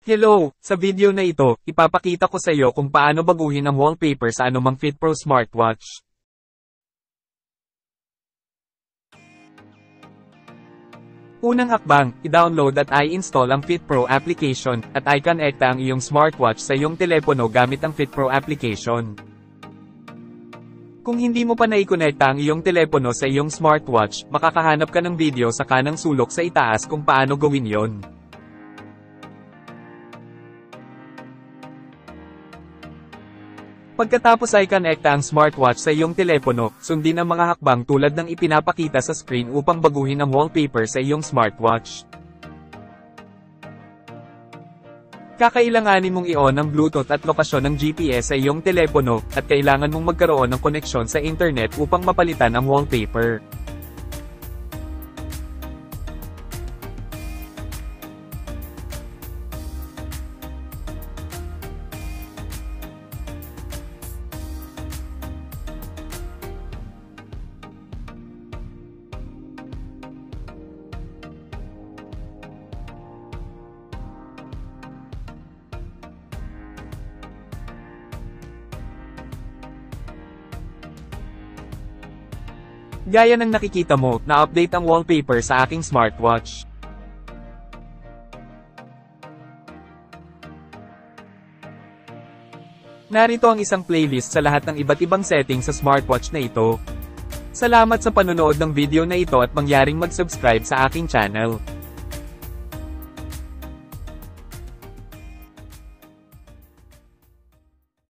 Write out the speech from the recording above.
Hello! Sa video na ito, ipapakita ko sa iyo kung paano baguhin ang wallpaper sa anumang FitPro smartwatch. Unang hakbang, i-download at i-install ang FitPro application, at i-connecta ang iyong smartwatch sa iyong telepono gamit ang FitPro application. Kung hindi mo pa naikonekta ang iyong telepono sa iyong smartwatch, makakahanap ka ng video sa kanang sulok sa itaas kung paano gawin yon. Pagkatapos ay konekta ang smartwatch sa iyong telepono, sundin ang mga hakbang tulad ng ipinapakita sa screen upang baguhin ang wallpaper sa iyong smartwatch. Kakailanganin mong i-on ang Bluetooth at lokasyon ng GPS sa iyong telepono, at kailangan mong magkaroon ng koneksyon sa internet upang mapalitan ang wallpaper. Gaya ng nakikita mo, na-update ang wallpaper sa aking smartwatch. Narito ang isang playlist sa lahat ng iba't ibang settings sa smartwatch na ito. Salamat sa panonood ng video na ito at mangyaring mag-subscribe sa aking channel.